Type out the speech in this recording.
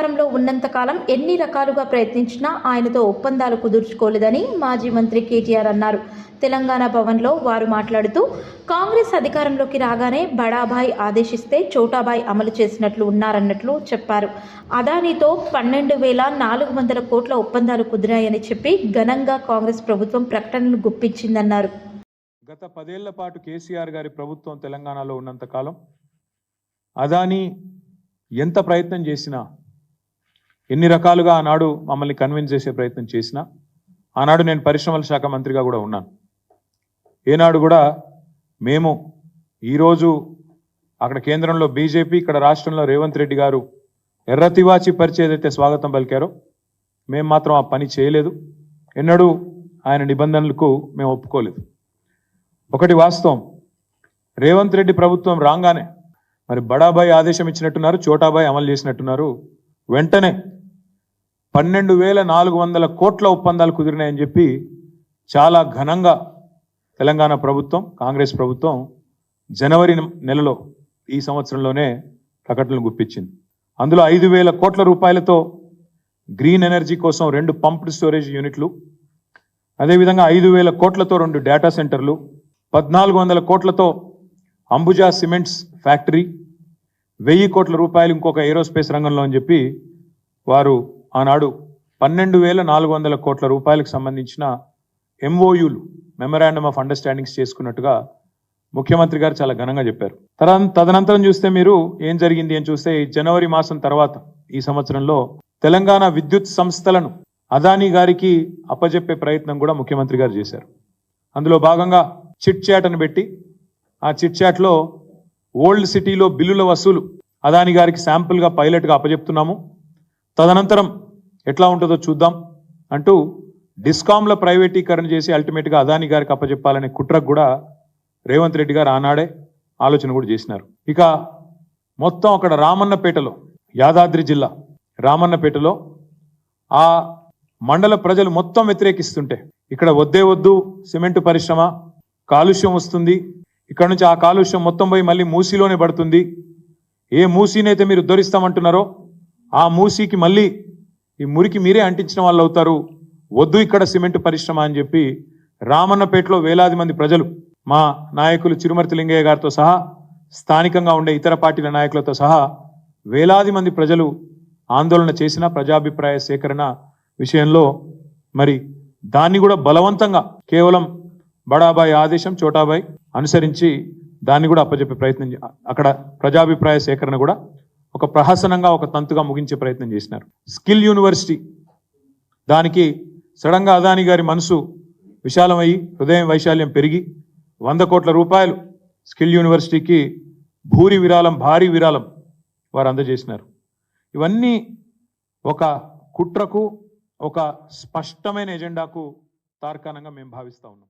అధికారంలో ఉన్నంతకాలం ఎన్ని రకాలుగా ప్రయత్నించినా ఆయనతో ఒప్పందాలు కుదుర్చుకోలేదని మాజీ మంత్రి కేటీఆర్ అన్నారు. తెలంగాణ భవన్లో వారు మాట్లాడుతూ కాంగ్రెస్ అధికారంలోకి రాగానే బడాభాయ్ ఆదేశిస్తే చోటాభాయ్ అమలు చేసినట్లు ఉన్నారన్నట్లు చెప్పారు. అదానీతో 12,400 కోట్ల ఒప్పందాలు కుదిరాయని చెప్పి ఘనంగా కాంగ్రెస్ ప్రభుత్వం ప్రకటనలు గుప్పించిందన్నారు. గత 10 ఏళ్ల పాటు కేసీఆర్ గారి ప్రభుత్వం తెలంగాణలో ఉన్నంత కాలం అదానీ ఎంత ప్రయత్నం చేసినా, ఎన్ని రకాలుగా ఆనాడు మమ్మల్ని కన్విన్స్ చేసే ప్రయత్నం చేసినా, ఆనాడు నేను పరిశ్రమల శాఖ మంత్రిగా కూడా ఉన్నాను. ఏనాడు కూడా మేము ఈరోజు అక్కడ కేంద్రంలో బీజేపీ, ఇక్కడ రాష్ట్రంలో రేవంత్ రెడ్డి గారు ఎర్రతివాచి పరిచే ఏదైతే స్వాగతం పలికారో మేము మాత్రం ఆ పని చేయలేదు. ఎన్నడూ ఆయన నిబంధనలకు మేము ఒప్పుకోలేదు. ఒకటి వాస్తవం, రేవంత్ రెడ్డి ప్రభుత్వం రాగానే మరి బడాబాయ్ ఆదేశం ఇచ్చినట్టున్నారు, చోటాబాయ్ అమలు చేసినట్టున్నారు. వెంటనే 12,400 కోట్ల ఒప్పందాలు కుదిరినాయని చెప్పి చాలా ఘనంగా తెలంగాణ ప్రభుత్వం, కాంగ్రెస్ ప్రభుత్వం జనవరి నెలలో ఈ సంవత్సరంలోనే ప్రకటనలు గుప్పించింది. అందులో 5,000 కోట్ల రూపాయలతో గ్రీన్ ఎనర్జీ కోసం 2 పంప్డ్ స్టోరేజ్ యూనిట్లు, అదేవిధంగా 5,000 కోట్లతో 2 డేటా సెంటర్లు, 1,400 కోట్లతో అంబుజా సిమెంట్స్ ఫ్యాక్టరీ, 1,000 కోట్ల రూపాయలు ఇంకొక ఏరోస్పేస్ రంగంలో అని చెప్పి వారు ఆనాడు 12,400 కోట్ల రూపాయలకు సంబంధించిన ఎంఓయూలు, మెమరాండమ్ ఆఫ్ అండర్స్టాండింగ్స్ చేసుకున్నట్టుగా ముఖ్యమంత్రి గారు చాలా ఘనంగా చెప్పారు. తదనంతరం చూస్తే మీరు ఏం జరిగింది అని చూస్తే జనవరి మాసం తర్వాత ఈ సంవత్సరంలో తెలంగాణ విద్యుత్ సంస్థలను అదానీ గారికి అప్పజెప్పే ప్రయత్నం కూడా ముఖ్యమంత్రి గారు చేశారు. అందులో భాగంగా చిట్ చాట్ అని పెట్టి ఆ చిట్ చాట్లో ఓల్డ్ సిటీలో బిల్లుల వసూలు అదానీ గారికి శాంపుల్గా పైలట్గా అప్పజెప్తున్నాము, తదనంతరం ఎట్లా ఉంటుందో చూద్దాం అంటూ డిస్కామ్ల ప్రైవేటీకరణ చేసి అల్టిమేట్గా అదానీ గారికి అప్పజెప్పాలనే కుట్రకు కూడా రేవంత్ రెడ్డి గారు ఆనాడే ఆలోచన కూడా చేసినారు. ఇక మొత్తం అక్కడ రామన్నపేటలో, యాదాద్రి జిల్లా రామన్నపేటలో ఆ మండల ప్రజలు మొత్తం వ్యతిరేకిస్తుంటే ఇక్కడ వద్దే వద్దు సిమెంటు పరిశ్రమ, కాలుష్యం వస్తుంది, ఇక్కడ నుంచి ఆ కాలుష్యం మొత్తం పోయి మళ్ళీ మూసీలోనే పడుతుంది, ఏ మూసీనైతే మీరు ఉద్ధరిస్తామంటున్నారో ఆ మూసీకి మళ్ళీ ఈ మురికి మీరే అంటించిన వాళ్ళు అవుతారు, వద్దు ఇక్కడ సిమెంట్ పరిశ్రమ అని చెప్పి రామన్నపేటలో వేలాది మంది ప్రజలు, మా నాయకులు చిరుమర్తి లింగయ్య గారితో సహా స్థానికంగా ఉండే ఇతర పార్టీల నాయకులతో సహా వేలాది మంది ప్రజలు ఆందోళన చేసిన ప్రజాభిప్రాయ సేకరణ విషయంలో మరి దాన్ని కూడా బలవంతంగా కేవలం బడాబాయ్ ఆదేశం, చోటాబాయ్ అనుసరించి దాన్ని కూడా అప్పచెప్పే ప్రయత్నం, అక్కడ ప్రజాభిప్రాయ సేకరణ కూడా ఒక ప్రహసనంగా, ఒక తంతుగా ముగించే ప్రయత్నం చేసినారు. స్కిల్ యూనివర్సిటీ, దానికి సడన్గా అదానీ గారి మనసు విశాలమయ్యి హృదయం వైశాల్యం పెరిగి 100 కోట్ల రూపాయలు స్కిల్ యూనివర్సిటీకి భారీ విరాళం వారు అందజేసినారు. ఇవన్నీ ఒక కుట్రకు, ఒక స్పష్టమైన ఎజెండాకు తార్కాణంగా మేము భావిస్తూ ఉన్నాం.